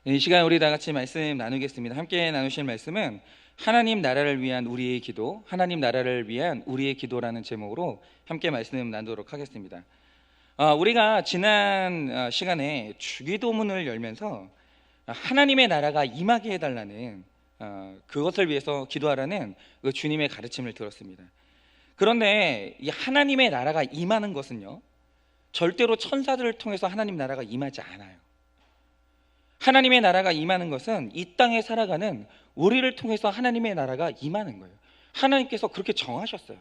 이 시간 우리 다 같이 말씀 나누겠습니다. 함께 나누실 말씀은 하나님 나라를 위한 우리의 기도, 하나님 나라를 위한 우리의 기도라는 제목으로 함께 말씀 나누도록 하겠습니다. 우리가 지난 시간에 주기도문을 열면서 하나님의 나라가 임하게 해달라는 그것을 위해서 기도하라는 그 주님의 가르침을 들었습니다. 그런데 이 하나님의 나라가 임하는 것은요, 절대로 천사들을 통해서 하나님 나라가 임하지 않아요. 하나님의 나라가 임하는 것은 이 땅에 살아가는 우리를 통해서 하나님의 나라가 임하는 거예요. 하나님께서 그렇게 정하셨어요.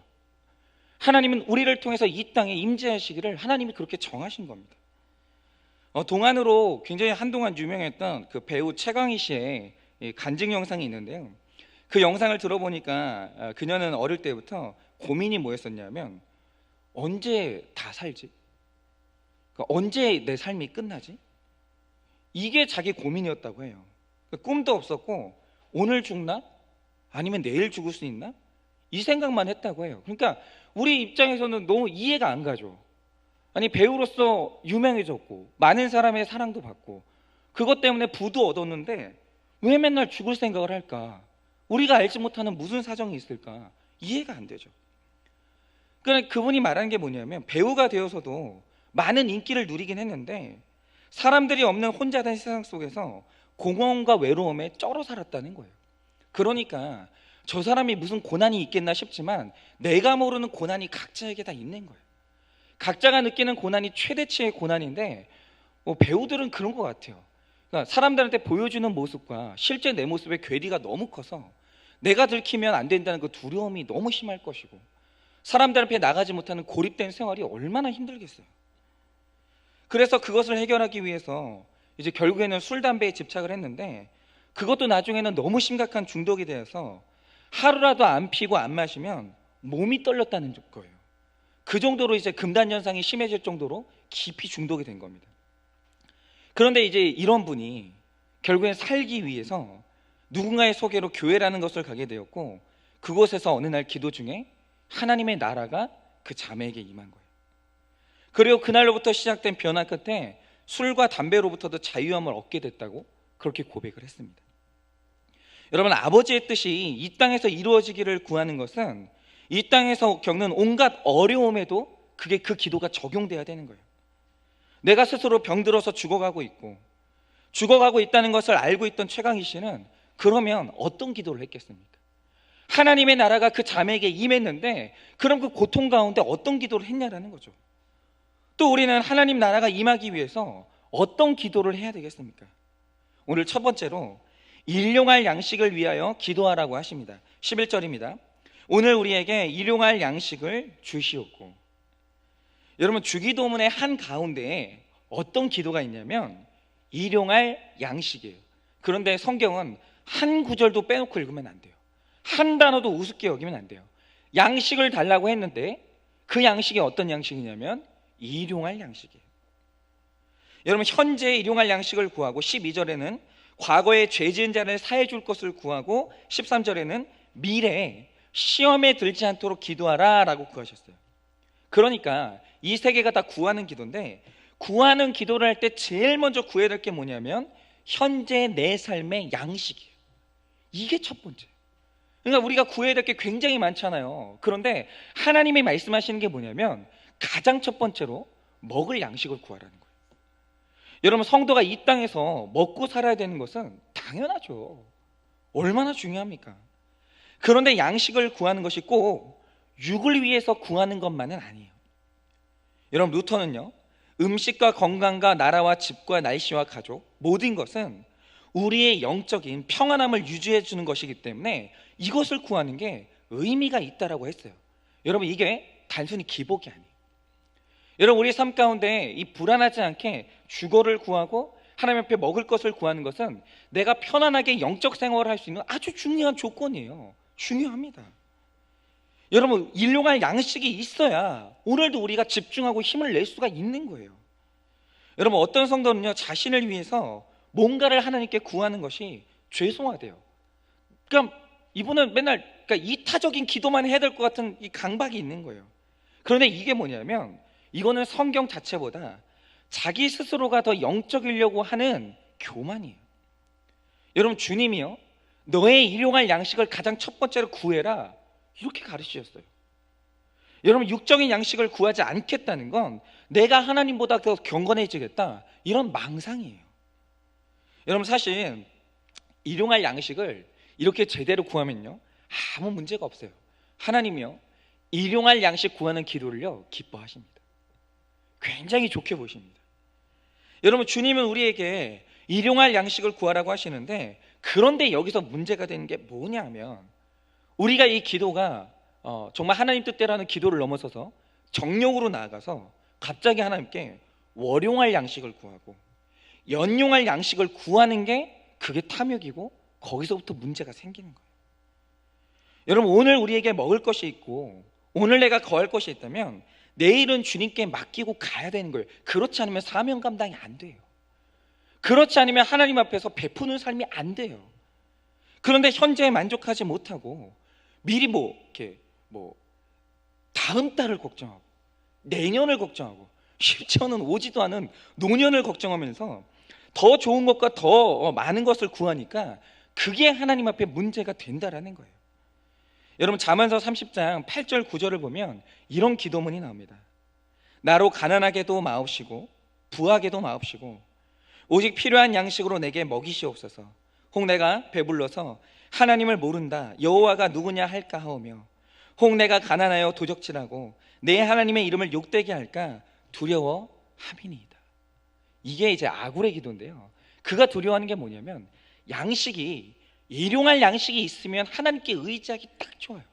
하나님은 우리를 통해서 이 땅에 임재하시기를 하나님이 그렇게 정하신 겁니다. 동안으로 굉장히 한동안 유명했던 그 배우 최강희 씨의 간증 영상이 있는데요, 그 영상을 들어보니까 그녀는 어릴 때부터 고민이 뭐였었냐면, 언제 다 살지? 그러니까 언제 내 삶이 끝나지? 이게 자기 고민이었다고 해요. 꿈도 없었고, 오늘 죽나? 아니면 내일 죽을 수 있나? 이 생각만 했다고 해요. 그러니까 우리 입장에서는 너무 이해가 안 가죠. 아니, 배우로서 유명해졌고 많은 사람의 사랑도 받고 그것 때문에 부도 얻었는데 왜 맨날 죽을 생각을 할까? 우리가 알지 못하는 무슨 사정이 있을까? 이해가 안 되죠. 그러니까 그분이 말하는 게 뭐냐면, 배우가 되어서도 많은 인기를 누리긴 했는데 사람들이 없는 혼자 된 세상 속에서 공허함과 외로움에 쩔어 살았다는 거예요. 그러니까 저 사람이 무슨 고난이 있겠나 싶지만 내가 모르는 고난이 각자에게 다 있는 거예요. 각자가 느끼는 고난이 최대치의 고난인데 배우들은 그런 것 같아요. 그러니까 사람들한테 보여주는 모습과 실제 내 모습의 괴리가 너무 커서 내가 들키면 안 된다는 그 두려움이 너무 심할 것이고, 사람들 앞에 나가지 못하는 고립된 생활이 얼마나 힘들겠어요. 그래서 그것을 해결하기 위해서 이제 결국에는 술, 담배에 집착을 했는데, 그것도 나중에는 너무 심각한 중독이 되어서 하루라도 안 피고 안 마시면 몸이 떨렸다는 거예요. 그 정도로 이제 금단 현상이 심해질 정도로 깊이 중독이 된 겁니다. 그런데 이제 이런 분이 결국엔 살기 위해서 누군가의 소개로 교회라는 것을 가게 되었고, 그곳에서 어느 날 기도 중에 하나님의 나라가 그 자매에게 임한 거예요. 그리고 그날로부터 시작된 변화 끝에 술과 담배로부터도 자유함을 얻게 됐다고 그렇게 고백을 했습니다. 여러분, 아버지의 뜻이 이 땅에서 이루어지기를 구하는 것은 이 땅에서 겪는 온갖 어려움에도 그게 그 기도가 적용돼야 되는 거예요. 내가 스스로 병들어서 죽어가고 있다는 것을 알고 있던 최강희 씨는 그러면 어떤 기도를 했겠습니까? 하나님의 나라가 그 자매에게 임했는데 그럼 그 고통 가운데 어떤 기도를 했냐라는 거죠. 또 우리는 하나님 나라가 임하기 위해서 어떤 기도를 해야 되겠습니까? 오늘 첫 번째로 일용할 양식을 위하여 기도하라고 하십니다. 11절입니다. 오늘 우리에게 일용할 양식을 주시옵고. 여러분, 주기도문의 한 가운데에 어떤 기도가 있냐면 일용할 양식이에요. 그런데 성경은 한 구절도 빼놓고 읽으면 안 돼요. 한 단어도 우습게 여기면 안 돼요. 양식을 달라고 했는데 그 양식이 어떤 양식이냐면 일용할 양식이에요. 여러분, 현재 일용할 양식을 구하고 12절에는 과거에 죄 지은 자를 사해 줄 것을 구하고 13절에는 미래에 시험에 들지 않도록 기도하라 라고 구하셨어요. 그러니까 이 세 개가 다 구하는 기도인데, 구하는 기도를 할 때 제일 먼저 구해야 될 게 뭐냐면 현재 내 삶의 양식이에요. 이게 첫 번째. 그러니까 우리가 구해야 될 게 굉장히 많잖아요. 그런데 하나님이 말씀하시는 게 뭐냐면 가장 첫 번째로 먹을 양식을 구하라는 거예요. 여러분, 성도가 이 땅에서 먹고 살아야 되는 것은 당연하죠. 얼마나 중요합니까? 그런데 양식을 구하는 것이 꼭 육을 위해서 구하는 것만은 아니에요. 여러분, 루터는요, 음식과 건강과 나라와 집과 날씨와 가족, 모든 것은 우리의 영적인 평안함을 유지해 주는 것이기 때문에 이것을 구하는 게 의미가 있다라고 했어요. 여러분, 이게 단순히 기복이 아니에요. 여러분, 우리 삶 가운데 이 불안하지 않게 주거를 구하고 하나님 앞에 먹을 것을 구하는 것은 내가 편안하게 영적 생활을 할 수 있는 아주 중요한 조건이에요. 중요합니다. 여러분, 일용할 양식이 있어야 오늘도 우리가 집중하고 힘을 낼 수가 있는 거예요. 여러분, 어떤 성도는요, 자신을 위해서 뭔가를 하나님께 구하는 것이 죄송하대요. 그러니까 이분은 맨날 이타적인 기도만 해야 될 것 같은 이 강박이 있는 거예요. 그런데 이게 뭐냐면 이거는 성경 자체보다 자기 스스로가 더 영적이려고 하는 교만이에요. 여러분, 주님이요, 너의 일용할 양식을 가장 첫 번째로 구해라, 이렇게 가르치셨어요. 여러분, 육적인 양식을 구하지 않겠다는 건 내가 하나님보다 더 경건해지겠다, 이런 망상이에요. 여러분, 사실 일용할 양식을 이렇게 제대로 구하면요, 아무 문제가 없어요. 하나님이요, 일용할 양식 구하는 기도를요, 기뻐하십니다. 굉장히 좋게 보십니다. 여러분, 주님은 우리에게 일용할 양식을 구하라고 하시는데, 그런데 여기서 문제가 되는 게 뭐냐면, 우리가 이 기도가 정말 하나님 뜻대로 하는 기도를 넘어서서 정욕으로 나아가서 갑자기 하나님께 월용할 양식을 구하고 연용할 양식을 구하는 게, 그게 탐욕이고 거기서부터 문제가 생기는 거예요. 여러분, 오늘 우리에게 먹을 것이 있고 오늘 내가 거할 것이 있다면 내일은 주님께 맡기고 가야 되는 거예요. 그렇지 않으면 사명 감당이 안 돼요. 그렇지 않으면 하나님 앞에서 베푸는 삶이 안 돼요. 그런데 현재에 만족하지 못하고 미리 이렇게 다음 달을 걱정하고 내년을 걱정하고 심지어는 오지도 않은 노년을 걱정하면서 더 좋은 것과 더 많은 것을 구하니까 그게 하나님 앞에 문제가 된다라는 거예요. 여러분, 잠언서 30장 8절 9절을 보면 이런 기도문이 나옵니다. 나로 가난하게도 마옵시고 부하게도 마옵시고 오직 필요한 양식으로 내게 먹이시옵소서. 혹 내가 배불러서 하나님을 모른다, 여호와가 누구냐 할까 하오며, 혹 내가 가난하여 도적질하고 내 하나님의 이름을 욕되게 할까 두려워함이니이다. 이게 이제 아굴의 기도인데요, 그가 두려워하는 게 뭐냐면, 양식이, 일용할 양식이 있으면 하나님께 의지하기 딱 좋아요.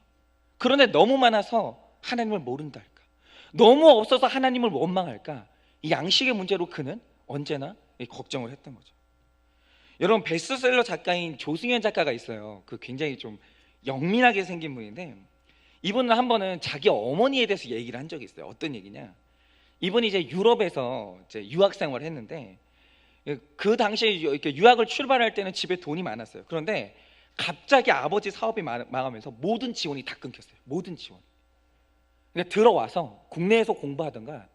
그런데 너무 많아서 하나님을 모른다 할까, 너무 없어서 하나님을 원망할까, 이 양식의 문제로 그는 언제나 걱정을 했던 거죠. 여러분, 베스트셀러 작가인 조승현 작가가 있어요. 그 굉장히 좀 영민하게 생긴 분인데, 이분은 한 번은 자기 어머니에 대해서 얘기를 한 적이 있어요. 어떤 얘기냐, 이분이 이제 유럽에서 이제 유학 생활을 했는데, 그 당시에 이렇게 유학을 출발할 때는 집에 돈이 많았어요. 그런데 갑자기 아버지 사업이 망하면서 모든 지원이 다 끊겼어요. 모든 지원. 그러니까 들어와서 국내에서 공부하던가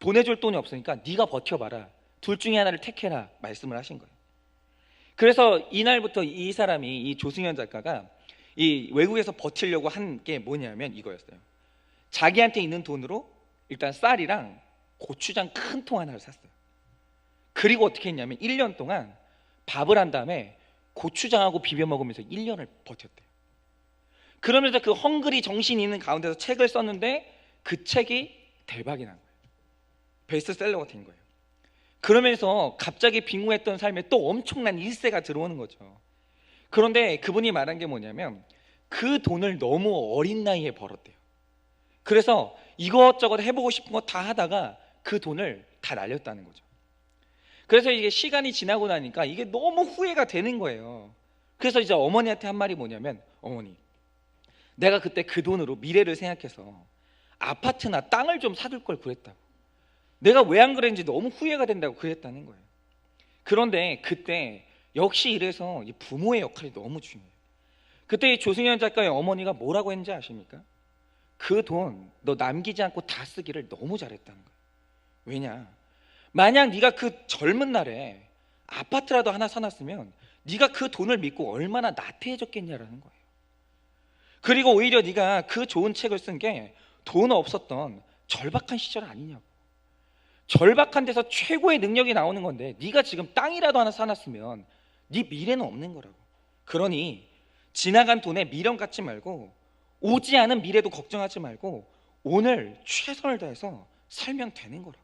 보내줄 돈이 없으니까 네가 버텨봐라, 둘 중에 하나를 택해라 말씀을 하신 거예요. 그래서 이날부터 이 사람이, 이 조승현 작가가 이 외국에서 버티려고 한 게 뭐냐면 이거였어요. 자기한테 있는 돈으로 일단 쌀이랑 고추장 큰 통 하나를 샀어요. 그리고 어떻게 했냐면 1년 동안 밥을 한 다음에 고추장하고 비벼 먹으면서 1년을 버텼대요. 그러면서 그 헝그리 정신이 있는 가운데서 책을 썼는데 그 책이 대박이 난 거예요. 베스트셀러가 된 거예요. 그러면서 갑자기 빈곤했던 삶에 또 엄청난 일세가 들어오는 거죠. 그런데 그분이 말한 게 뭐냐면, 그 돈을 너무 어린 나이에 벌었대요. 그래서 이것저것 해보고 싶은 거 다 하다가 그 돈을 다 날렸다는 거죠. 그래서 이게 시간이 지나고 나니까 이게 너무 후회가 되는 거예요. 그래서 이제 어머니한테 한 말이 뭐냐면, 어머니, 내가 그때 그 돈으로 미래를 생각해서 아파트나 땅을 좀 사둘 걸 그랬다고, 내가 왜 안 그랬는지 너무 후회가 된다고 그랬다는 거예요. 그런데 그때 역시 이래서 이 부모의 역할이 너무 중요해요. 그때 이 조승현 작가의 어머니가 뭐라고 했는지 아십니까? 그 돈 너 남기지 않고 다 쓰기를 너무 잘했다는 거예요. 왜냐, 만약 네가 그 젊은 날에 아파트라도 하나 사놨으면 네가 그 돈을 믿고 얼마나 나태해졌겠냐라는 거예요. 그리고 오히려 네가 그 좋은 책을 쓴 게 돈 없었던 절박한 시절 아니냐고. 절박한 데서 최고의 능력이 나오는 건데 네가 지금 땅이라도 하나 사놨으면 네 미래는 없는 거라고. 그러니 지나간 돈에 미련 갖지 말고 오지 않은 미래도 걱정하지 말고 오늘 최선을 다해서 살면 되는 거라고.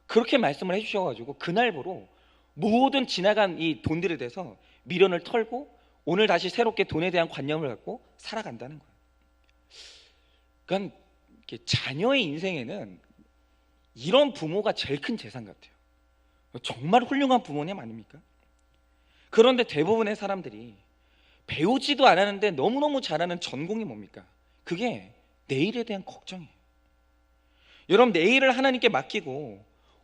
그렇게 말씀을 해주셔가지고 그날부로 모든 지나간 이 돈들에 대해서 미련을 털고 오늘 다시 새롭게 돈에 대한 관념을 갖고 살아간다는 거예요. 그러니까 자녀의 인생에는 이런 부모가 제일 큰 재산 같아요. 정말 훌륭한 부모님 아닙니까? 그런데 대부분의 사람들이 배우지도 않았는데 너무너무 잘하는 전공이 뭡니까? 그게 내일에 대한 걱정이에요. 여러분, 내일을 하나님께 맡기고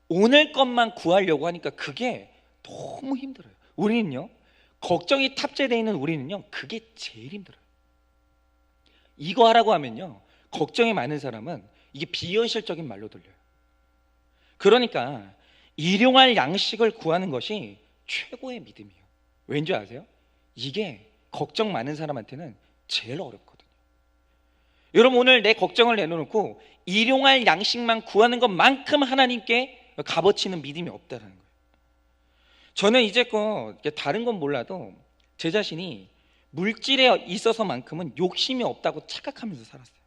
오늘 것만 구하려고 하니까 그게 너무 힘들어요. 우리는요, 걱정이 탑재되어 있는 우리는요, 그게 제일 힘들어요. 이거 하라고 하면요, 걱정이 많은 사람은 이게 비현실적인 말로 들려요. 그러니까 일용할 양식을 구하는 것이 최고의 믿음이에요. 왠지 아세요? 이게 걱정 많은 사람한테는 제일 어렵거든요. 여러분, 오늘 내 걱정을 내려놓고 일용할 양식만 구하는 것만큼 하나님께 값어치는 믿음이 없다는 거예요. 저는 이제껏 다른 건 몰라도 제 자신이 물질에 있어서만큼은 욕심이 없다고 착각하면서 살았어요.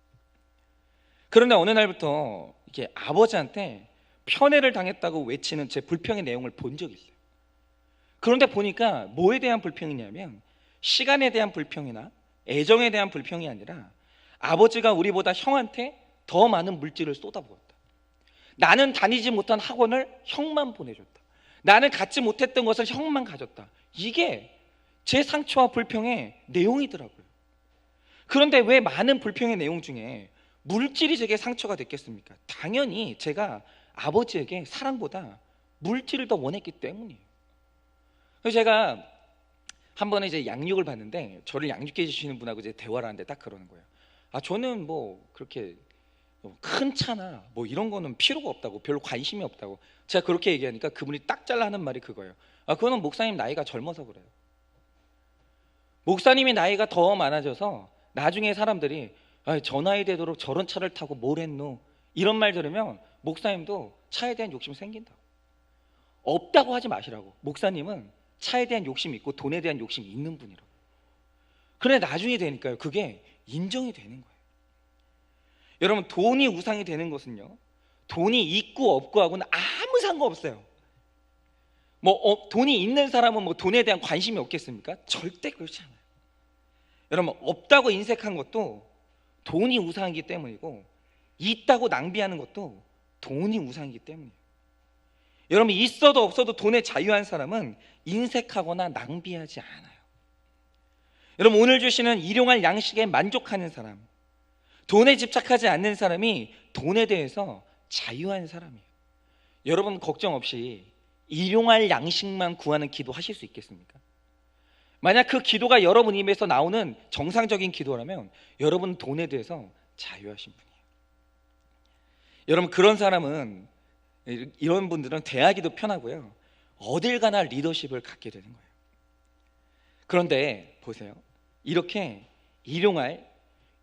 그런데 어느 날부터 이렇게 아버지한테 편애를 당했다고 외치는 제 불평의 내용을 본 적이 있어요. 그런데 보니까 뭐에 대한 불평이냐면 시간에 대한 불평이나 애정에 대한 불평이 아니라 아버지가 우리보다 형한테 더 많은 물질을 쏟아부었다. 나는 다니지 못한 학원을 형만 보내줬다. 나는 갖지 못했던 것을 형만 가졌다. 이게 제 상처와 불평의 내용이더라고요. 그런데 왜 많은 불평의 내용 중에 물질이 제게 상처가 됐겠습니까? 당연히 제가 아버지에게 사랑보다 물질을 더 원했기 때문이에요. 그래서 제가 한 번에 이제 양육을 받는데 저를 양육해 주시는 분하고 이제 대화를 하는데 딱 그러는 거예요. 저는 뭐 그렇게 큰 차나 뭐 이런 거는 필요가 없다고, 별로 관심이 없다고. 제가 그렇게 얘기하니까 그분이 딱 잘라 하는 말이 그거예요. 그거는 목사님 나이가 젊어서 그래요. 목사님이 나이가 더 많아져서 나중에 사람들이 저 나이 되도록 저런 차를 타고 뭘 했노, 이런 말 들으면 목사님도 차에 대한 욕심이 생긴다고. 없다고 하지 마시라고. 목사님은 차에 대한 욕심이 있고 돈에 대한 욕심이 있는 분이라고. 그런데 나중에 되니까요, 그게 인정이 되는 거예요. 여러분, 돈이 우상이 되는 것은요, 돈이 있고 없고 하고는 아무 상관없어요. 돈이 있는 사람은 뭐 돈에 대한 관심이 없겠습니까? 절대 그렇지 않아요. 여러분, 없다고 인색한 것도 돈이 우상이기 때문이고, 있다고 낭비하는 것도 돈이 우상이기 때문이에요. 여러분, 있어도 없어도 돈에 자유한 사람은 인색하거나 낭비하지 않아요. 여러분, 오늘 주시는 일용할 양식에 만족하는 사람, 돈에 집착하지 않는 사람이 돈에 대해서 자유한 사람이에요. 여러분, 걱정 없이 일용할 양식만 구하는 기도 하실 수 있겠습니까? 만약 그 기도가 여러분 입에서 나오는 정상적인 기도라면 여러분 돈에 대해서 자유하신 분이에요. 여러분, 그런 사람은, 이런 분들은 대하기도 편하고요, 어딜 가나 리더십을 갖게 되는 거예요. 그런데 보세요, 이렇게 일용할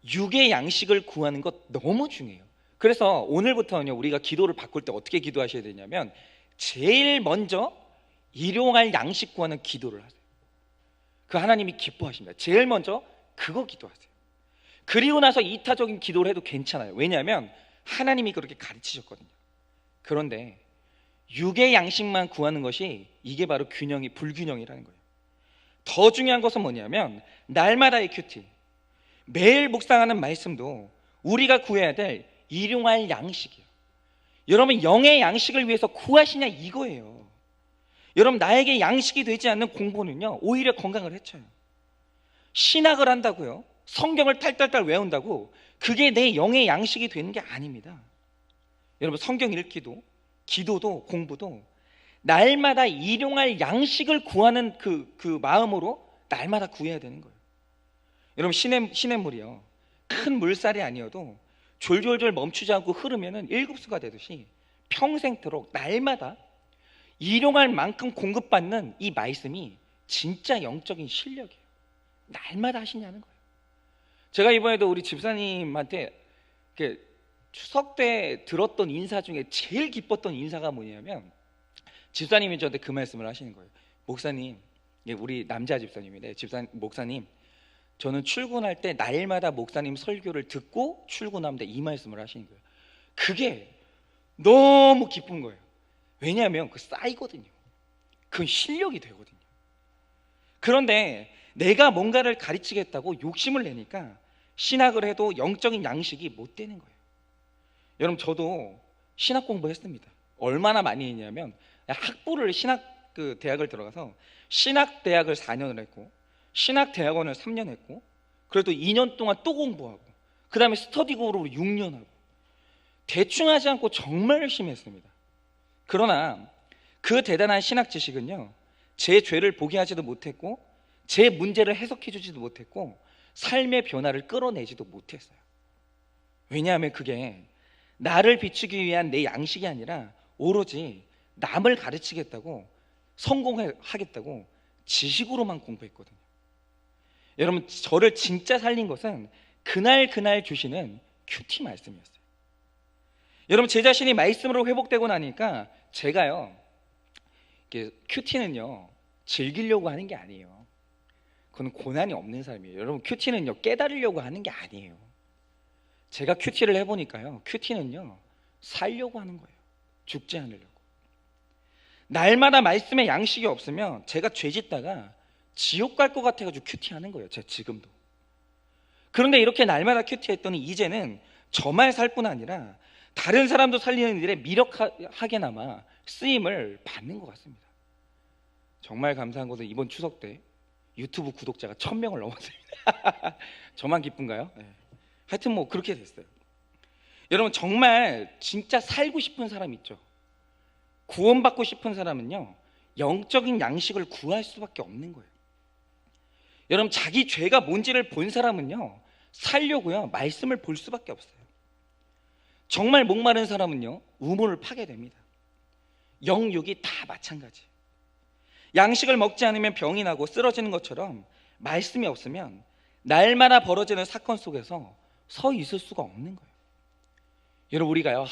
육의 양식을 구하는 것 너무 중요해요. 그래서 오늘부터는요, 우리가 기도를 바꿀 때 어떻게 기도하셔야 되냐면 제일 먼저 일용할 양식 구하는 기도를 하세요. 그 하나님이 기뻐하십니다. 제일 먼저 그거 기도하세요. 그리고 나서 이타적인 기도를 해도 괜찮아요. 왜냐하면 하나님이 그렇게 가르치셨거든요. 그런데 육의 양식만 구하는 것이, 이게 바로 불균형이라는 거예요. 더 중요한 것은 뭐냐면 날마다의 큐티, 매일 묵상하는 말씀도 우리가 구해야 될 일용할 양식이에요. 여러분, 영의 양식을 위해서 구하시냐 이거예요. 여러분, 나에게 양식이 되지 않는 공부는요, 오히려 건강을 해쳐요. 신학을 한다고요, 성경을 탈탈탈 외운다고 그게 내 영의 양식이 되는 게 아닙니다. 여러분, 성경 읽기도, 기도도, 공부도 날마다 일용할 양식을 구하는 그 마음으로 날마다 구해야 되는 거예요. 여러분, 시냇물이요, 큰 물살이 아니어도 졸졸졸 멈추지 않고 흐르면은 일급수가 되듯이 평생토록 날마다 일용할 만큼 공급받는 이 말씀이 진짜 영적인 실력이에요. 날마다 하시냐는 거예요. 제가 이번에도 우리 집사님한테 추석 때 들었던 인사 중에 제일 기뻤던 인사가 뭐냐면, 집사님이 저한테 그 말씀을 하시는 거예요. 목사님, 우리 남자 집사님인데, 목사님, 저는 출근할 때 날마다 목사님 설교를 듣고 출근합니다, 이 말씀을 하시는 거예요. 그게 너무 기쁜 거예요. 왜냐하면 그 쌓이거든요. 그건 실력이 되거든요. 그런데 내가 뭔가를 가르치겠다고 욕심을 내니까 신학을 해도 영적인 양식이 못 되는 거예요. 여러분, 저도 신학 공부했습니다. 얼마나 많이 했냐면, 학부를 대학을 들어가서 신학대학을 4년을 했고, 신학대학원을 3년 했고, 그래도 2년 동안 또 공부하고, 그 다음에 스터디 그룹으로 6년 하고, 대충 하지 않고 정말 열심히 했습니다. 그러나 그 대단한 신학 지식은요, 제 죄를 보게 하지도 못했고, 제 문제를 해석해 주지도 못했고, 삶의 변화를 끌어내지도 못했어요. 왜냐하면 그게 나를 비추기 위한 내 양식이 아니라 오로지 남을 가르치겠다고, 성공하겠다고 지식으로만 공부했거든요. 여러분, 저를 진짜 살린 것은 그날 주시는 큐티 말씀이었어요. 여러분, 제 자신이 말씀으로 회복되고 나니까 제가요, 이게 큐티는요 즐기려고 하는 게 아니에요. 그건 고난이 없는 삶이에요. 여러분, 큐티는요 깨달으려고 하는 게 아니에요. 제가 큐티를 해보니까요, 큐티는요 살려고 하는 거예요. 죽지 않으려고. 날마다 말씀에 양식이 없으면 제가 죄 짓다가 지옥 갈 것 같아가지고 큐티하는 거예요. 제가 지금도. 그런데 이렇게 날마다 큐티했더니 이제는 저만 살 뿐 아니라 다른 사람도 살리는 일에 미력하게나마 쓰임을 받는 것 같습니다. 정말 감사한 것은 이번 추석 때 유튜브 구독자가 1000명을 넘었습니다. 저만 기쁜가요? 네. 하여튼 뭐 그렇게 됐어요. 여러분, 정말 진짜 살고 싶은 사람 있죠? 구원받고 싶은 사람은요 영적인 양식을 구할 수밖에 없는 거예요. 여러분, 자기 죄가 뭔지를 본 사람은요 살려고요 말씀을 볼 수밖에 없어요. 정말 목마른 사람은요 우물을 파게 됩니다. 영육이 다 마찬가지. 양식을 먹지 않으면 병이 나고 쓰러지는 것처럼 말씀이 없으면 날마다 벌어지는 사건 속에서 서 있을 수가 없는 거예요. 여러분, 우리가요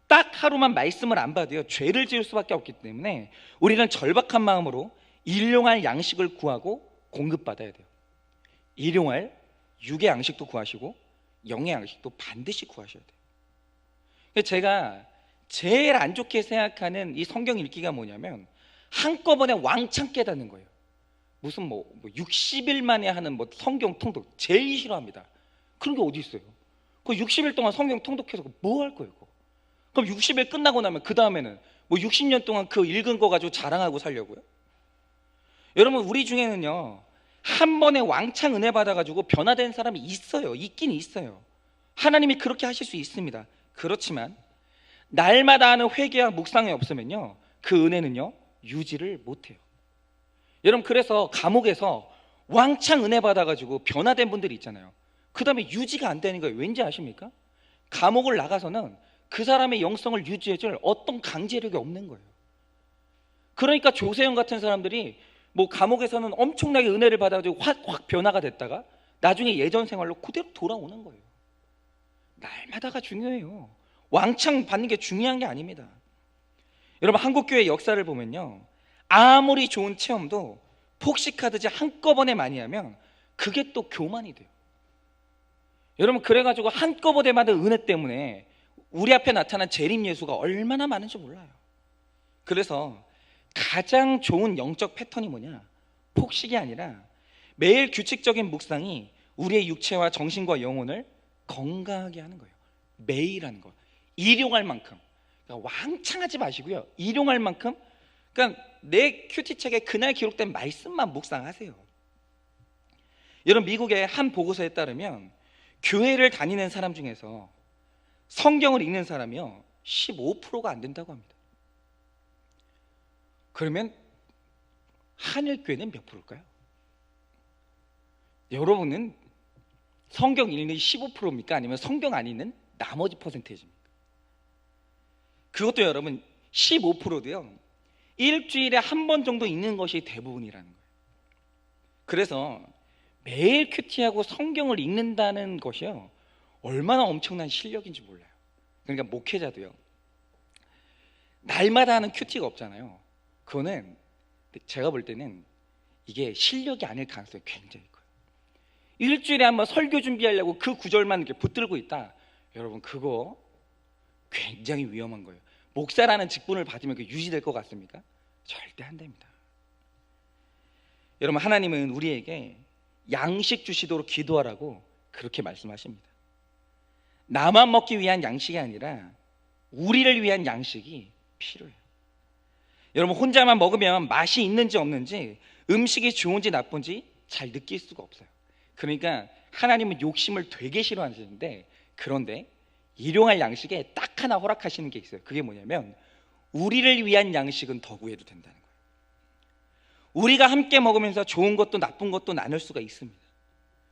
딱 하루만 말씀을 안 받아요 죄를 지을 수밖에 없기 때문에 우리는 절박한 마음으로 일용할 양식을 구하고 공급받아야 돼요. 일용할 육의 양식도 구하시고 영의 양식도 반드시 구하셔야 돼요. 제가 제일 안 좋게 생각하는 이 성경 읽기가 뭐냐면 한꺼번에 왕창 깨닫는 거예요. 무슨 뭐 60일 만에 하는 뭐 성경 통독 제일 싫어합니다. 그런 게 어디 있어요? 그 60일 동안 성경 통독해서 뭐 할 거예요? 그럼 60일 끝나고 나면 그 다음에는 뭐 60년 동안 그 읽은 거 가지고 자랑하고 살려고요? 여러분, 우리 중에는요 한 번에 왕창 은혜 받아가지고 변화된 사람이 있어요. 있긴 있어요. 하나님이 그렇게 하실 수 있습니다. 그렇지만 날마다 하는 회개와 묵상이 없으면요 그 은혜는요 유지를 못해요. 여러분, 그래서 감옥에서 왕창 은혜 받아가지고 변화된 분들이 있잖아요. 그 다음에 유지가 안 되는 거예요. 왠지 아십니까? 감옥을 나가서는 그 사람의 영성을 유지해줄 어떤 강제력이 없는 거예요. 그러니까 조세현 같은 사람들이 뭐 감옥에서는 엄청나게 은혜를 받아가지고 확 변화가 됐다가 나중에 예전 생활로 그대로 돌아오는 거예요. 날마다가 중요해요. 왕창 받는 게 중요한 게 아닙니다. 여러분, 한국교회 역사를 보면요 아무리 좋은 체험도 폭식하듯이 한꺼번에 많이 하면 그게 또 교만이 돼요. 여러분, 그래가지고 한꺼번에 받은 은혜 때문에 우리 앞에 나타난 재림 예수가 얼마나 많은지 몰라요. 그래서 가장 좋은 영적 패턴이 뭐냐? 폭식이 아니라 매일 규칙적인 묵상이 우리의 육체와 정신과 영혼을 건강하게 하는 거예요. 매일 하는 거. 일용할 만큼. 그러니까 왕창 하지 마시고요. 일용할 만큼. 그러니까 내 큐티책에 그날 기록된 말씀만 묵상하세요. 여러분, 미국의 한 보고서에 따르면 교회를 다니는 사람 중에서 성경을 읽는 사람이요 15%가 안 된다고 합니다. 그러면 한일교회는 몇 프로일까요? 여러분은 성경 읽는 15%입니까? 아니면 성경 안 읽는 나머지 퍼센테이지입니까? 그것도 여러분 15%도요 일주일에 한 번 정도 읽는 것이 대부분이라는 거예요. 그래서 매일 큐티하고 성경을 읽는다는 것이요 얼마나 엄청난 실력인지 몰라요. 그러니까 목회자도요 날마다 하는 큐티가 없잖아요. 그거는 제가 볼 때는 이게 실력이 아닐 가능성이 굉장히 커요. 일주일에 한번 설교 준비하려고 그 구절만 이렇게 붙들고 있다, 여러분 그거 굉장히 위험한 거예요. 목사라는 직분을 받으면 그게 유지될 것 같습니까? 절대 안 됩니다. 여러분, 하나님은 우리에게 양식 주시도록 기도하라고 그렇게 말씀하십니다. 나만 먹기 위한 양식이 아니라 우리를 위한 양식이 필요해요. 여러분, 혼자만 먹으면 맛이 있는지 없는지, 음식이 좋은지 나쁜지 잘 느낄 수가 없어요. 그러니까 하나님은 욕심을 되게 싫어하시는데, 그런데 일용할 양식에 딱 하나 허락하시는 게 있어요. 그게 뭐냐면 우리를 위한 양식은 더 구해도 된다는 거예요. 우리가 함께 먹으면서 좋은 것도 나쁜 것도 나눌 수가 있습니다.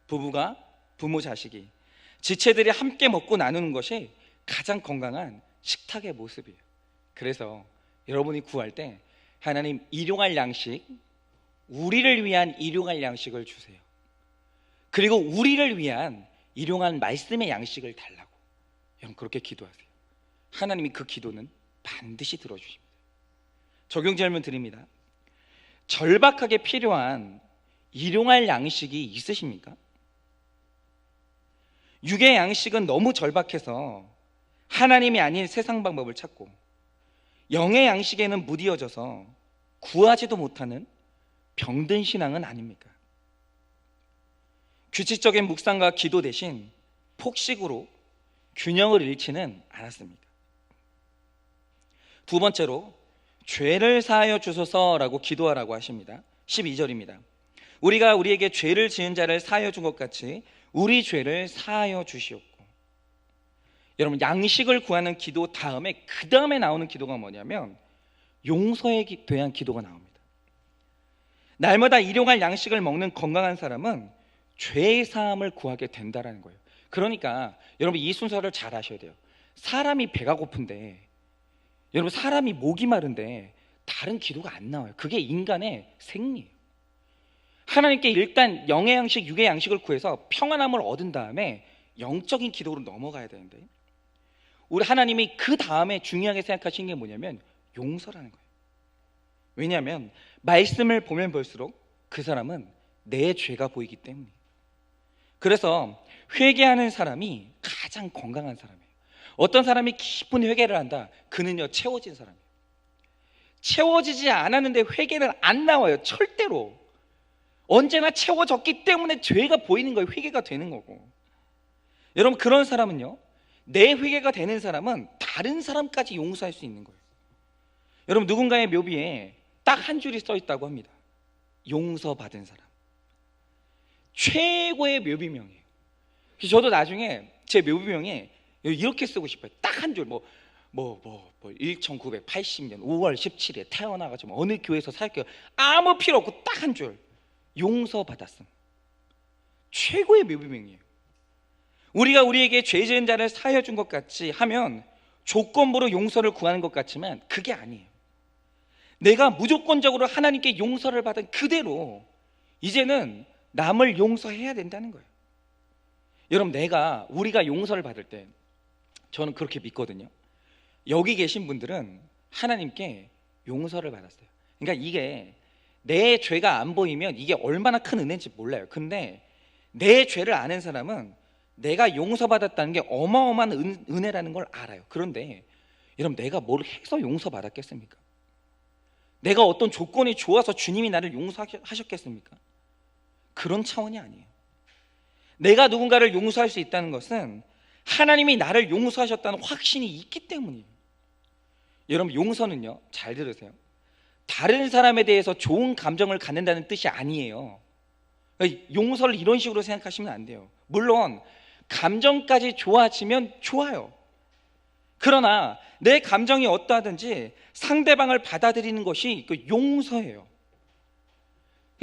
부부가, 부모, 자식이, 지체들이 함께 먹고 나누는 것이 가장 건강한 식탁의 모습이에요. 그래서 여러분이 구할 때 하나님 일용할 양식 우리를 위한 일용할 양식을 주세요. 그리고 우리를 위한 일용할 말씀의 양식을 달라고. 여러분 그렇게 기도하세요. 하나님이 그 기도는 반드시 들어주십니다. 적용 질문 드립니다. 절박하게 필요한 일용할 양식이 있으십니까? 육의 양식은 너무 절박해서 하나님이 아닌 세상 방법을 찾고, 영의 양식에는 무디어져서 구하지도 못하는 병든 신앙은 아닙니까? 규칙적인 묵상과 기도 대신 폭식으로 균형을 잃지는 않았습니까? 두 번째로 죄를 사하여 주소서라고 기도하라고 하십니다. 12절입니다. 우리가 우리에게 죄를 지은 자를 사하여 준 것 같이 우리 죄를 사하여 주시옵고. 여러분 양식을 구하는 기도 다음에 그 다음에 나오는 기도가 뭐냐면 용서에 대한 기도가 나옵니다. 날마다 일용할 양식을 먹는 건강한 사람은 죄의 사함을 구하게 된다는 거예요. 그러니까 여러분 이 순서를 잘 아셔야 돼요. 사람이 배가 고픈데, 여러분 사람이 목이 마른데 다른 기도가 안 나와요. 그게 인간의 생리예요. 하나님께 일단 영의 양식, 육의 양식을 구해서 평안함을 얻은 다음에 영적인 기도로 넘어가야 되는데, 우리 하나님이 그 다음에 중요하게 생각하신 게 뭐냐면 용서라는 거예요. 왜냐하면 말씀을 보면 볼수록 그 사람은 내 죄가 보이기 때문이에요. 그래서 회개하는 사람이 가장 건강한 사람이에요. 어떤 사람이 깊은 회개를 한다, 그는요 채워진 사람이에요. 채워지지 않았는데 회개는 안 나와요. 절대로. 언제나 채워졌기 때문에 죄가 보이는 거예요. 회개가 되는 거고. 여러분 그런 사람은요, 내 회개가 되는 사람은 다른 사람까지 용서할 수 있는 거예요. 여러분 누군가의 묘비에 딱 한 줄이 써 있다고 합니다. 용서받은 사람. 최고의 묘비명이에요. 저도 나중에 제 묘비명에 이렇게 쓰고 싶어요. 딱 한 줄. 1980년 5월 17일에 태어나가지고 어느 교회에서 살게요. 아무 필요 없고 딱 한 줄. 용서받았음. 최고의 묘비명이에요. 우리가 우리에게 죄 지은 자를 사하여 준 것 같이 하면 조건부로 용서를 구하는 것 같지만 그게 아니에요. 내가 무조건적으로 하나님께 용서를 받은 그대로 이제는 남을 용서해야 된다는 거예요. 여러분 우리가 용서를 받을 때 저는 그렇게 믿거든요. 여기 계신 분들은 하나님께 용서를 받았어요. 그러니까 이게 내 죄가 안 보이면 이게 얼마나 큰 은혜인지 몰라요. 근데 내 죄를 아는 사람은 내가 용서받았다는 게 어마어마한 은혜라는 걸 알아요. 그런데 여러분 내가 뭘 해서 용서받았겠습니까? 내가 어떤 조건이 좋아서 주님이 나를 용서하셨겠습니까? 그런 차원이 아니에요. 내가 누군가를 용서할 수 있다는 것은 하나님이 나를 용서하셨다는 확신이 있기 때문이에요. 여러분 용서는요, 잘 들으세요, 다른 사람에 대해서 좋은 감정을 갖는다는 뜻이 아니에요. 용서를 이런 식으로 생각하시면 안 돼요. 물론 감정까지 좋아지면 좋아요. 그러나 내 감정이 어떠하든지 상대방을 받아들이는 것이 그 용서예요.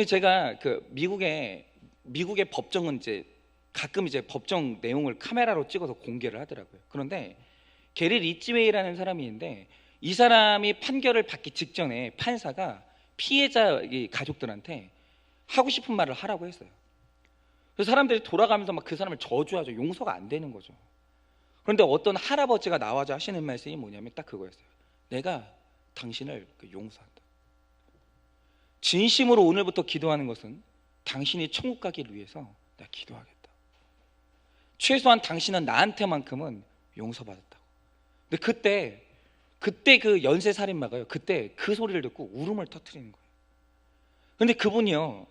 제가 미국의 법정은 가끔 법정 내용을 카메라로 찍어서 공개를 하더라고요. 그런데 게리 리치웨이라는 사람이 있는데, 이 사람이 판결을 받기 직전에 판사가 피해자 가족들한테 하고 싶은 말을 하라고 했어요. 그래서 사람들이 돌아가면서 막 그 사람을 저주하죠. 용서가 안 되는 거죠. 그런데 어떤 할아버지가 나와서 하시는 말씀이 뭐냐면 딱 그거였어요. 내가 당신을 용서한다. 진심으로 오늘부터 기도하는 것은 당신이 천국 가기를 위해서 내가 기도하겠다. 최소한 당신은 나한테만큼은 용서받았다고. 근데 그때 그 연쇄살인마가요, 그때 그 소리를 듣고 울음을 터뜨리는 거예요. 그런데 그분이요,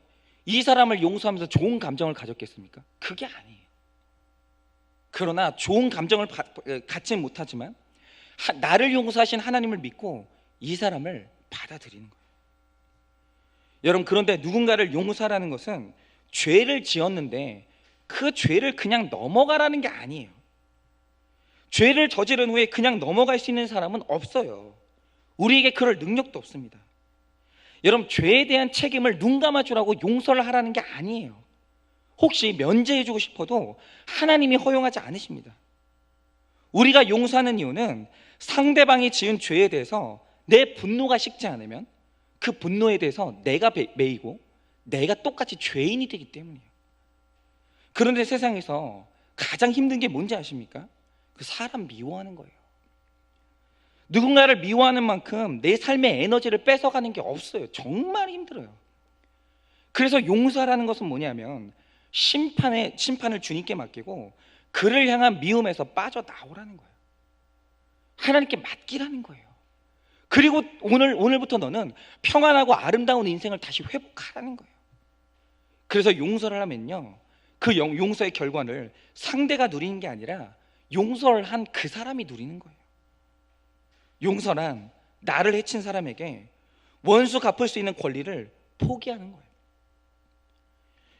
이 사람을 용서하면서 좋은 감정을 가졌겠습니까? 그게 아니에요. 그러나 좋은 감정을 갖지는 못하지만 나를 용서하신 하나님을 믿고 이 사람을 받아들이는 거예요. 여러분 그런데 누군가를 용서하라는 것은 죄를 지었는데 그 죄를 그냥 넘어가라는 게 아니에요. 죄를 저지른 후에 그냥 넘어갈 수 있는 사람은 없어요. 우리에게 그럴 능력도 없습니다. 여러분 죄에 대한 책임을 눈 감아주라고 용서를 하라는 게 아니에요. 혹시 면제해주고 싶어도 하나님이 허용하지 않으십니다. 우리가 용서하는 이유는 상대방이 지은 죄에 대해서 내 분노가 식지 않으면 그 분노에 대해서 내가 매이고 내가 똑같이 죄인이 되기 때문이에요. 그런데 세상에서 가장 힘든 게 뭔지 아십니까? 그 사람 미워하는 거예요. 누군가를 미워하는 만큼 내 삶의 에너지를 뺏어가는 게 없어요. 정말 힘들어요. 그래서 용서라는 것은 뭐냐면 심판을 주님께 맡기고 그를 향한 미움에서 빠져나오라는 거예요. 하나님께 맡기라는 거예요. 그리고 오늘부터 너는 평안하고 아름다운 인생을 다시 회복하라는 거예요. 그래서 용서를 하면요, 그 용서의 결과를 상대가 누리는 게 아니라 용서를 한 그 사람이 누리는 거예요. 용서란 나를 해친 사람에게 원수 갚을 수 있는 권리를 포기하는 거예요.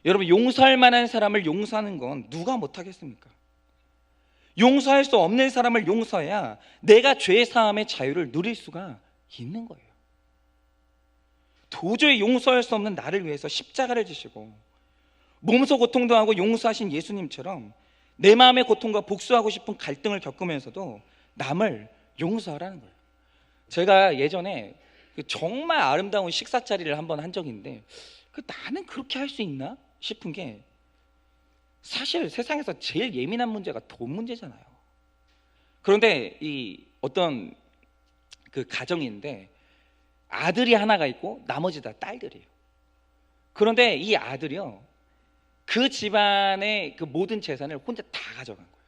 여러분, 용서할 만한 사람을 용서하는 건 누가 못하겠습니까? 용서할 수 없는 사람을 용서해야 내가 죄 사함의 자유를 누릴 수가 있는 거예요. 도저히 용서할 수 없는 나를 위해서 십자가를 지시고 몸소 고통도 하고 용서하신 예수님처럼 내 마음의 고통과 복수하고 싶은 갈등을 겪으면서도 남을 용서하라는 거예요. 제가 예전에 정말 아름다운 식사 자리를 한번 한 적이 있는데 나는 그렇게 할 수 있나 싶은 게, 사실 세상에서 제일 예민한 문제가 돈 문제잖아요. 그런데 이 어떤 그 가정인데 아들이 하나가 있고 나머지 다 딸들이에요. 그런데 이 아들이요, 그 집안의 그 모든 재산을 혼자 다 가져간 거예요.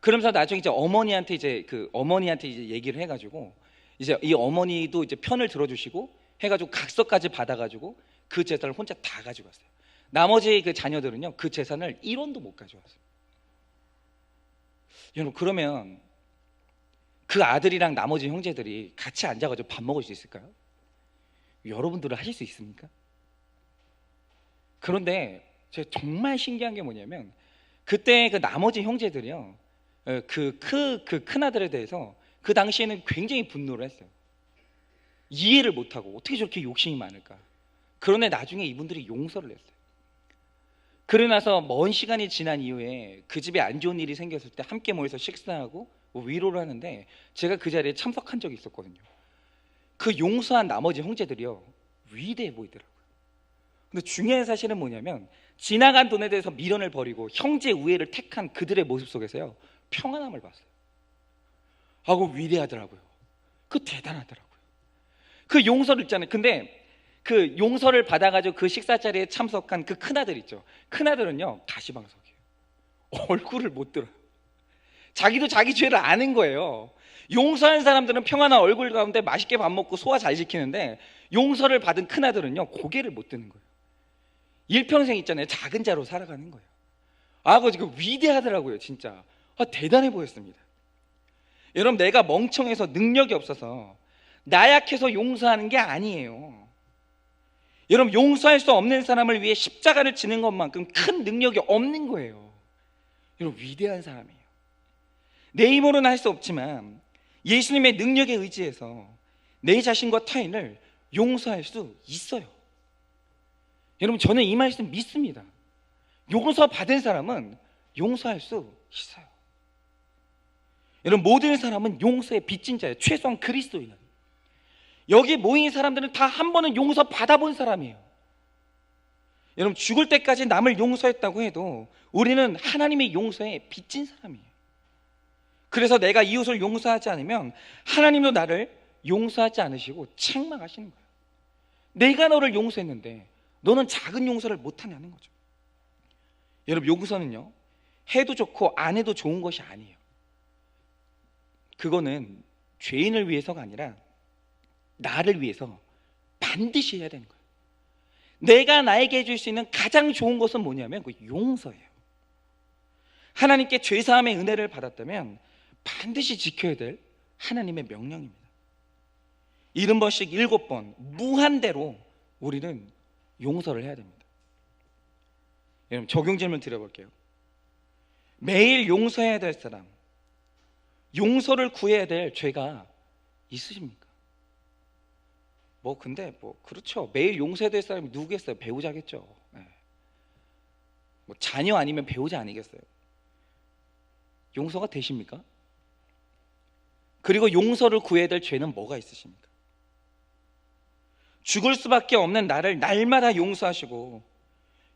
그러면서 나중에 이제 어머니한테 이제 얘기를 해가지고 이제 이 어머니도 이제 편을 들어주시고 해가지고 각서까지 받아가지고 그 재산을 혼자 다 가져갔어요. 나머지 그 자녀들은요, 그 재산을 1원도 못 가져왔어요. 여러분, 그러면 그 아들이랑 나머지 형제들이 같이 앉아가지고 밥 먹을 수 있을까요? 여러분들은 하실 수 있습니까? 그런데 제가 정말 신기한 게 뭐냐면, 그때 그 나머지 형제들이요, 그 큰아들에 대해서 그 당시에는 굉장히 분노를 했어요. 이해를 못하고 어떻게 저렇게 욕심이 많을까. 그런데 나중에 이분들이 용서를 했어요. 그러고 나서 먼 시간이 지난 이후에 그 집에 안 좋은 일이 생겼을 때 함께 모여서 식사하고 위로를 하는데, 제가 그 자리에 참석한 적이 있었거든요. 그 용서한 나머지 형제들이요, 위대해 보이더라고요. 근데 중요한 사실은 뭐냐면, 지나간 돈에 대해서 미련을 버리고 형제 우애를 택한 그들의 모습 속에서요, 평안함을 봤어요. 하고 위대하더라고요. 그 대단하더라고요. 그 용서를 있잖아요. 근데 그 용서를 받아가지고 그 식사 자리에 참석한 그 큰아들 있죠. 큰아들은요, 가시방석이에요. 얼굴을 못 들어요. 자기도 자기 죄를 아는 거예요. 용서한 사람들은 평안한 얼굴 가운데 맛있게 밥 먹고 소화 잘 시키는데, 용서를 받은 큰아들은요, 고개를 못 드는 거예요. 일평생 있잖아요, 작은 자로 살아가는 거예요. 그 지금 위대하더라고요. 진짜 대단해 보였습니다. 여러분, 내가 멍청해서 능력이 없어서 나약해서 용서하는 게 아니에요. 여러분, 용서할 수 없는 사람을 위해 십자가를 지는 것만큼 큰 능력이 없는 거예요. 여러분, 위대한 사람이에요. 내 힘으로는 할 수 없지만 예수님의 능력에 의지해서 내 자신과 타인을 용서할 수 있어요. 여러분, 저는 이 말씀 믿습니다. 용서 받은 사람은 용서할 수 있어요. 여러분, 모든 사람은 용서의 빚진 자예요. 최소한 그리스도인은. 여기 모인 사람들은 다 한 번은 용서 받아본 사람이에요. 여러분, 죽을 때까지 남을 용서했다고 해도 우리는 하나님의 용서에 빚진 사람이에요. 그래서 내가 이웃을 용서하지 않으면 하나님도 나를 용서하지 않으시고 책망하시는 거예요. 내가 너를 용서했는데 너는 작은 용서를 못하냐는 거죠. 여러분, 용서는요, 해도 좋고 안 해도 좋은 것이 아니에요. 그거는 죄인을 위해서가 아니라 나를 위해서 반드시 해야 되는 거예요. 내가 나에게 해줄 수 있는 가장 좋은 것은 뭐냐면 그 용서예요. 하나님께 죄사함의 은혜를 받았다면 반드시 지켜야 될 하나님의 명령입니다. 70번씩 7번 무한대로 우리는 용서를 해야 됩니다. 여러분, 적용 질문 드려볼게요. 매일 용서해야 될 사람, 용서를 구해야 될 죄가 있으십니까? 근데 그렇죠. 매일 용서해야 될 사람이 누구겠어요? 배우자겠죠. 네. 자녀 아니면 배우자 아니겠어요? 용서가 되십니까? 그리고 용서를 구해야 될 죄는 뭐가 있으십니까? 죽을 수밖에 없는 나를 날마다 용서하시고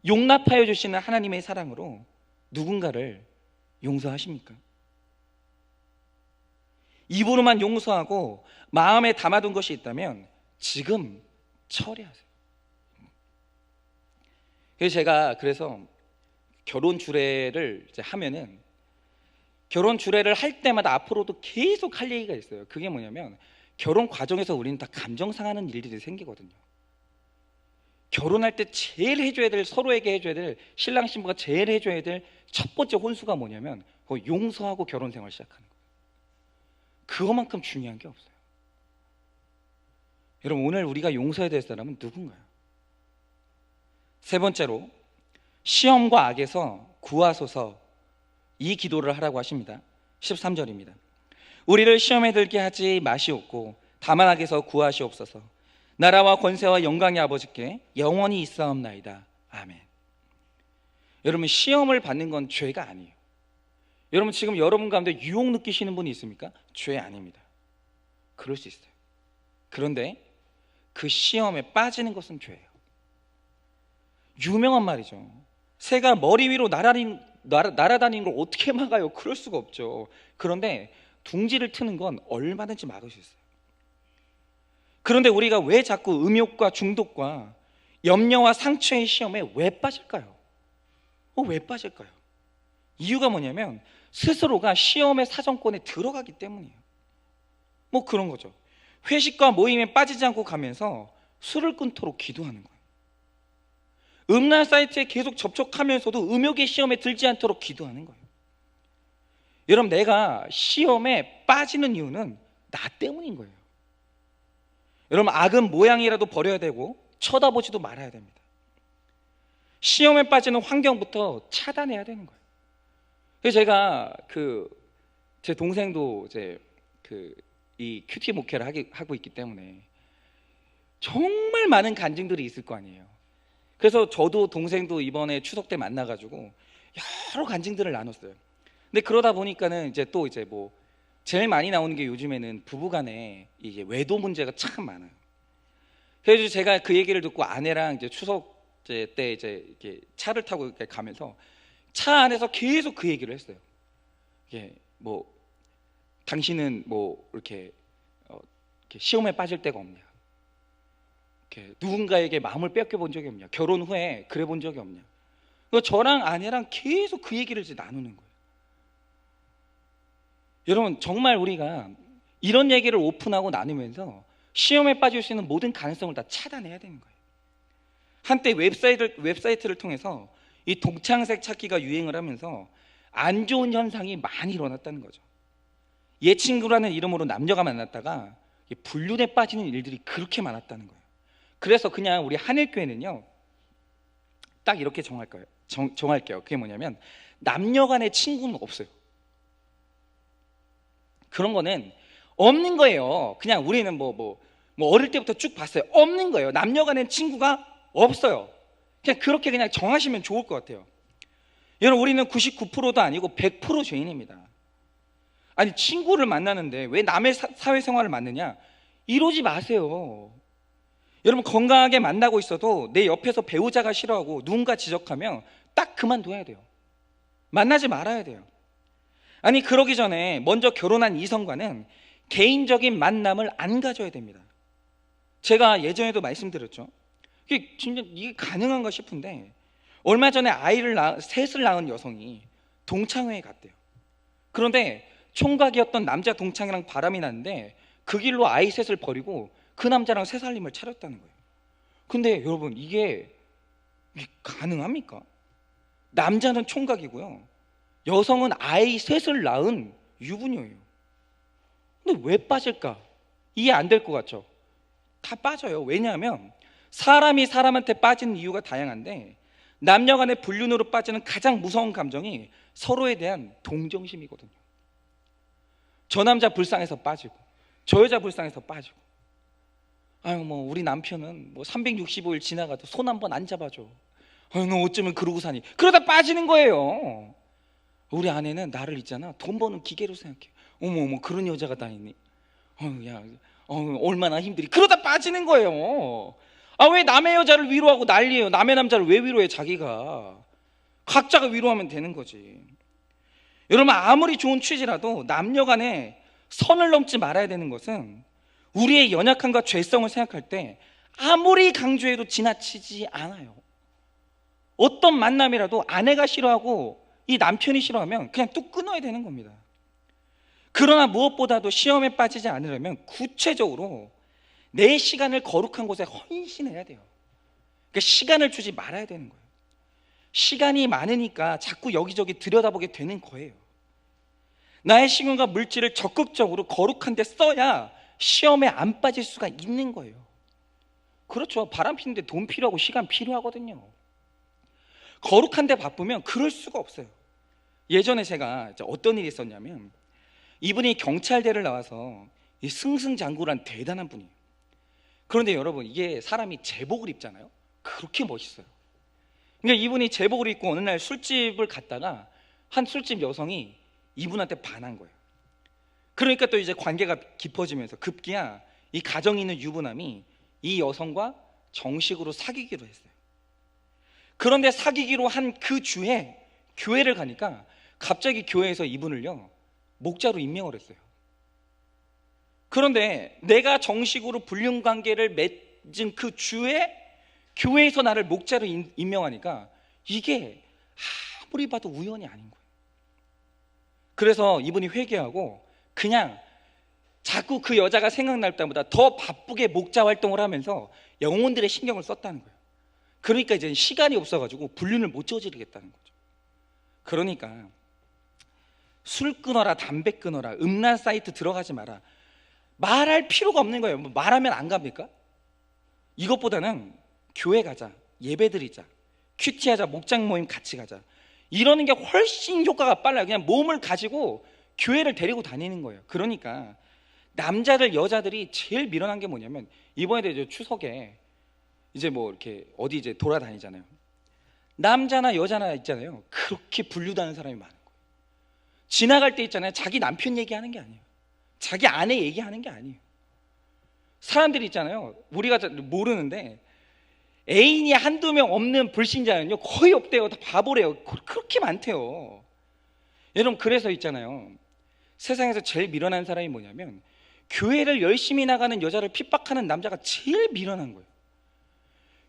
용납하여 주시는 하나님의 사랑으로 누군가를 용서하십니까? 입으로만 용서하고 마음에 담아둔 것이 있다면 지금 처리하세요. 그래서 결혼 주례를 이제 하면은, 결혼 주례를 할 때마다 앞으로도 계속 할 얘기가 있어요. 그게 뭐냐면, 결혼 과정에서 우리는 다 감정 상하는 일들이 생기거든요. 결혼할 때 제일 해줘야 될, 서로에게 해줘야 될, 신랑 신부가 제일 해줘야 될 첫 번째 혼수가 뭐냐면 용서하고 결혼 생활 시작하는 거예요. 그거만큼 중요한 게 없어요. 여러분, 오늘 우리가 용서해야 될 사람은 누군가요? 세 번째로, 시험과 악에서 구하소서, 이 기도를 하라고 하십니다. 13절입니다. 우리를 시험에 들게 하지 마시옵고 다만 악에서 구하시옵소서. 나라와 권세와 영광의 아버지께 영원히 있사옵나이다. 아멘. 여러분, 시험을 받는 건 죄가 아니에요. 여러분, 지금 여러분 가운데 유혹 느끼시는 분이 있습니까? 죄 아닙니다. 그럴 수 있어요. 그런데 그 시험에 빠지는 것은 죄예요. 유명한 말이죠. 새가 머리 위로 날아다니는 걸 어떻게 막아요? 그럴 수가 없죠. 그런데 둥지를 트는 건 얼마든지 막을 수 있어요. 그런데 우리가 왜 자꾸 음욕과 중독과 염려와 상처의 시험에 왜 빠질까요? 왜 빠질까요? 이유가 뭐냐면 스스로가 시험의 사정권에 들어가기 때문이에요. 그런 거죠. 회식과 모임에 빠지지 않고 가면서 술을 끊도록 기도하는 거예요. 음란 사이트에 계속 접촉하면서도 음욕의 시험에 들지 않도록 기도하는 거예요. 여러분, 내가 시험에 빠지는 이유는 나 때문인 거예요. 여러분, 악은 모양이라도 버려야 되고 쳐다보지도 말아야 됩니다. 시험에 빠지는 환경부터 차단해야 되는 거예요. 그래서 제가 제 동생도 이제 이 큐티 목회를 하고 있기 때문에 정말 많은 간증들이 있을 거 아니에요. 그래서 저도 동생도 이번에 추석 때 만나가지고 여러 간증들을 나눴어요. 근데 그러다 보니까는 이제 제일 많이 나오는 게 요즘에는 부부간에 이제 외도 문제가 참 많아요. 그래서 제가 그 얘기를 듣고 아내랑 이제 추석 때 이제 이렇게 차를 타고 이렇게 가면서 차 안에서 계속 그 얘기를 했어요. 이게 당신은 이렇게 시험에 빠질 때가 없냐? 이렇게 누군가에게 마음을 뺏겨 본 적이 없냐? 결혼 후에 그래 본 적이 없냐? 저랑 아내랑 계속 그 얘기를 이제 나누는 거예요. 여러분, 정말 우리가 이런 얘기를 오픈하고 나누면서 시험에 빠질 수 있는 모든 가능성을 다 차단해야 되는 거예요. 한때 웹사이트를 통해서 이 동창색 찾기가 유행을 하면서 안 좋은 현상이 많이 일어났다는 거죠. 얘 친구라는 이름으로 남녀가 만났다가 불륜에 빠지는 일들이 그렇게 많았다는 거예요. 그래서 그냥 우리 하늘교회는요, 딱 이렇게 정할게요. 그게 뭐냐면 남녀 간의 친구는 없어요. 그런 거는 없는 거예요. 그냥 우리는 어릴 때부터 쭉 봤어요. 없는 거예요. 남녀 간의 친구가 없어요. 그렇게 그냥 정하시면 좋을 것 같아요. 여러분, 우리는 99%도 아니고 100% 죄인입니다. 아니, 친구를 만나는데 왜 남의 사회생활을 만느냐? 이러지 마세요. 여러분, 건강하게 만나고 있어도 내 옆에서 배우자가 싫어하고 누군가 지적하면 딱 그만둬야 돼요. 만나지 말아야 돼요. 아니, 그러기 전에 먼저 결혼한 이성과는 개인적인 만남을 안 가져야 됩니다. 제가 예전에도 말씀드렸죠. 이게 진짜 이게 가능한가 싶은데, 얼마 전에 셋을 낳은 여성이 동창회에 갔대요. 그런데 총각이었던 남자 동창이랑 바람이 났는데 그 길로 아이 셋을 버리고 그 남자랑 새 살림을 차렸다는 거예요. 근데 여러분, 이게 가능합니까? 남자는 총각이고요, 여성은 아이 셋을 낳은 유부녀예요. 근데 왜 빠질까? 이해 안 될 것 같죠? 다 빠져요. 왜냐하면 사람이 사람한테 빠지는 이유가 다양한데, 남녀 간의 불륜으로 빠지는 가장 무서운 감정이 서로에 대한 동정심이거든요. 저 남자 불쌍해서 빠지고, 저 여자 불쌍해서 빠지고, 우리 남편은 365일 지나가도 손 한 번 안 잡아줘. 너 어쩌면 그러고 사니? 그러다 빠지는 거예요. 우리 아내는 나를 있잖아, 돈 버는 기계로 생각해. 어머 그런 여자가 다 있니? 얼마나 힘들이. 그러다 빠지는 거예요. 아, 왜 남의 여자를 위로하고 난리예요? 남의 남자를 왜 위로해? 자기가 각자가 위로하면 되는 거지. 여러분, 아무리 좋은 취지라도 남녀 간에 선을 넘지 말아야 되는 것은 우리의 연약함과 죄성을 생각할 때 아무리 강조해도 지나치지 않아요. 어떤 만남이라도 아내가 싫어하고 이 남편이 싫어하면 그냥 뚝 끊어야 되는 겁니다. 그러나 무엇보다도 시험에 빠지지 않으려면 구체적으로 내 시간을 거룩한 곳에 헌신해야 돼요. 그러니까 시간을 주지 말아야 되는 거예요. 시간이 많으니까 자꾸 여기저기 들여다보게 되는 거예요. 나의 시간과 물질을 적극적으로 거룩한 데 써야 시험에 안 빠질 수가 있는 거예요. 그렇죠. 바람 피는데 돈 필요하고 시간 필요하거든요. 거룩한 데 바쁘면 그럴 수가 없어요. 예전에 제가 어떤 일이 있었냐면, 이분이 경찰대를 나와서 이 승승장구란 대단한 분이에요. 그런데 여러분, 이게 사람이 제복을 입잖아요. 그렇게 멋있어요. 그러니까 이분이 제복을 입고 어느 날 술집을 갔다가 한 술집 여성이 이분한테 반한 거예요. 그러니까 또 이제 관계가 깊어지면서 급기야 이 가정이 있는 유부남이 이 여성과 정식으로 사귀기로 했어요. 그런데 사귀기로 한 그 주에 교회를 가니까 갑자기 교회에서 이분을요 목자로 임명을 했어요. 그런데 내가 정식으로 불륜 관계를 맺은 그 주에 교회에서 나를 목자로 임명하니까 이게 아무리 봐도 우연이 아닌 거예요. 그래서 이분이 회개하고 그냥 자꾸 그 여자가 생각날 때마다 더 바쁘게 목자 활동을 하면서 영혼들의 신경을 썼다는 거예요. 그러니까 이제 시간이 없어가지고 불륜을 못 저지르겠다는 거죠. 그러니까 술 끊어라, 담배 끊어라, 음란 사이트 들어가지 마라, 말할 필요가 없는 거예요. 뭐 말하면 안 갑니까? 이것보다는 교회 가자, 예배 드리자, 큐티하자, 목장 모임 같이 가자, 이러는 게 훨씬 효과가 빨라요. 그냥 몸을 가지고 교회를 데리고 다니는 거예요. 그러니까 남자들 여자들이 제일 미련한 게 뭐냐면, 이번에도 이제 추석에 이제 뭐 이렇게 어디 이제 돌아다니잖아요. 남자나 여자나 있잖아요, 그렇게 분류하는 사람이 많은 거예요. 지나갈 때 있잖아요, 자기 남편 얘기하는 게 아니에요, 자기 아내 얘기하는 게 아니에요. 사람들이 있잖아요, 우리가 모르는데 애인이 한두 명 없는 불신자는요 거의 없대요. 다 바보래요. 그렇게 많대요. 여러분, 그래서 있잖아요, 세상에서 제일 미련한 사람이 뭐냐면 교회를 열심히 나가는 여자를 핍박하는 남자가 제일 미련한 거예요.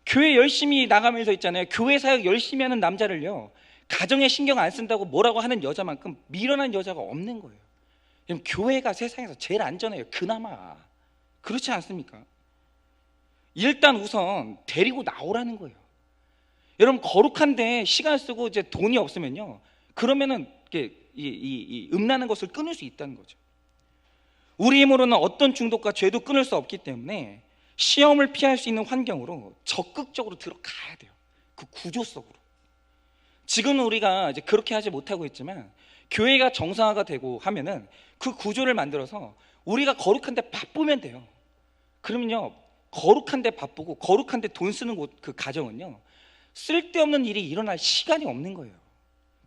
교회 열심히 나가면서 있잖아요, 교회 사역 열심히 하는 남자를요 가정에 신경 안 쓴다고 뭐라고 하는 여자만큼 미련한 여자가 없는 거예요. 여러분, 교회가 세상에서 제일 안전해요. 그나마. 그렇지 않습니까? 일단 우선 데리고 나오라는 거예요. 여러분, 거룩한데 시간 쓰고 이제 돈이 없으면요, 그러면은 이 음란한 것을 끊을 수 있다는 거죠. 우리 힘으로는 어떤 중독과 죄도 끊을 수 없기 때문에 시험을 피할 수 있는 환경으로 적극적으로 들어가야 돼요. 그 구조 속으로. 지금은 우리가 이제 그렇게 하지 못하고 있지만, 교회가 정상화가 되고 하면은 그 구조를 만들어서 우리가 거룩한데 바쁘면 돼요. 그러면요, 거룩한데 바쁘고 거룩한데 돈 쓰는 곳, 그 가정은요 쓸데없는 일이 일어날 시간이 없는 거예요.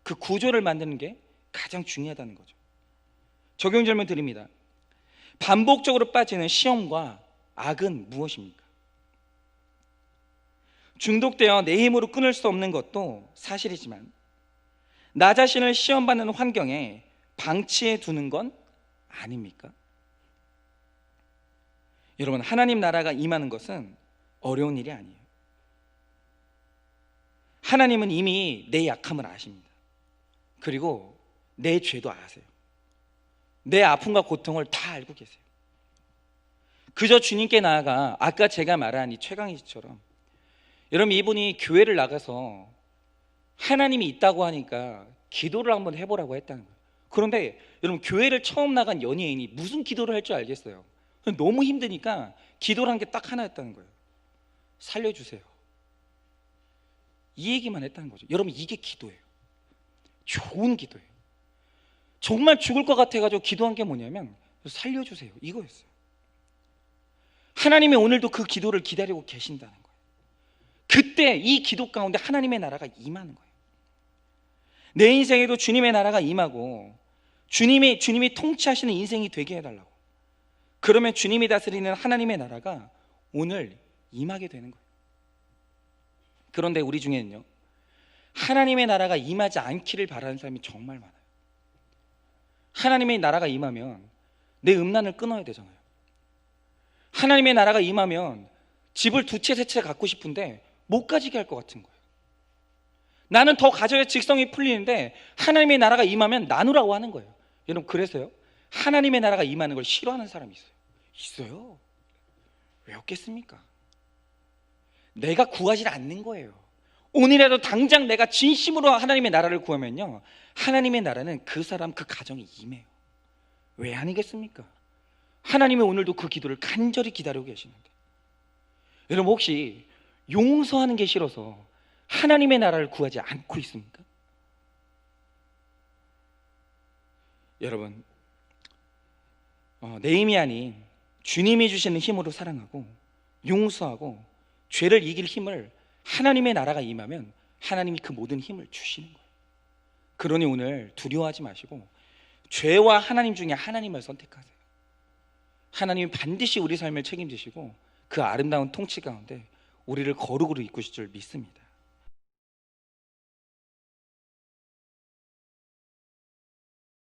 그 구조를 만드는 게 가장 중요하다는 거죠. 적용 질문 드립니다. 반복적으로 빠지는 시험과 악은 무엇입니까? 중독되어 내 힘으로 끊을 수 없는 것도 사실이지만, 나 자신을 시험받는 환경에 방치해 두는 건 아닙니까? 여러분, 하나님 나라가 임하는 것은 어려운 일이 아니에요. 하나님은 이미 내 약함을 아십니다. 그리고 내 죄도 아세요. 내 아픔과 고통을 다 알고 계세요. 그저 주님께 나아가 아까 제가 말한 이 최강희 씨처럼, 여러분, 이분이 교회를 나가서 하나님이 있다고 하니까 기도를 한번 해보라고 했다는 거예요. 그런데 여러분, 교회를 처음 나간 연예인이 무슨 기도를 할 줄 알겠어요? 너무 힘드니까 기도를 한 게 딱 하나였다는 거예요. 살려주세요. 이 얘기만 했다는 거죠. 여러분, 이게 기도예요. 좋은 기도예요. 정말 죽을 것 같아가지고 기도한 게 뭐냐면 살려주세요, 이거였어요. 하나님이 오늘도 그 기도를 기다리고 계신다는 거예요. 그때 이 기도 가운데 하나님의 나라가 임하는 거예요. 내 인생에도 주님의 나라가 임하고 주님이 통치하시는 인생이 되게 해달라고. 그러면 주님이 다스리는 하나님의 나라가 오늘 임하게 되는 거예요. 그런데 우리 중에는요, 하나님의 나라가 임하지 않기를 바라는 사람이 정말 많아요. 하나님의 나라가 임하면 내 음란을 끊어야 되잖아요. 하나님의 나라가 임하면 집을 두 채, 세 채 갖고 싶은데 못 가지게 할 것 같은 거예요. 나는 더 가져야 직성이 풀리는데 하나님의 나라가 임하면 나누라고 하는 거예요. 여러분, 그래서요, 하나님의 나라가 임하는 걸 싫어하는 사람이 있어요. 있어요. 왜 없겠습니까? 내가 구하지 않는 거예요. 오늘이라도 당장 내가 진심으로 하나님의 나라를 구하면요, 하나님의 나라는 그 사람, 그 가정에 임해요. 왜 아니겠습니까? 하나님이 오늘도 그 기도를 간절히 기다리고 계시는데, 여러분, 혹시 용서하는 게 싫어서 하나님의 나라를 구하지 않고 있습니까? 여러분, 내 힘이 아닌 주님이 주시는 힘으로 사랑하고 용서하고 죄를 이길 힘을, 하나님의 나라가 임하면 하나님이 그 모든 힘을 주시는 거예요. 그러니 오늘 두려워하지 마시고 죄와 하나님 중에 하나님을 선택하세요. 하나님이 반드시 우리 삶을 책임지시고 그 아름다운 통치 가운데 우리를 거룩으로 이끄실 줄 믿습니다.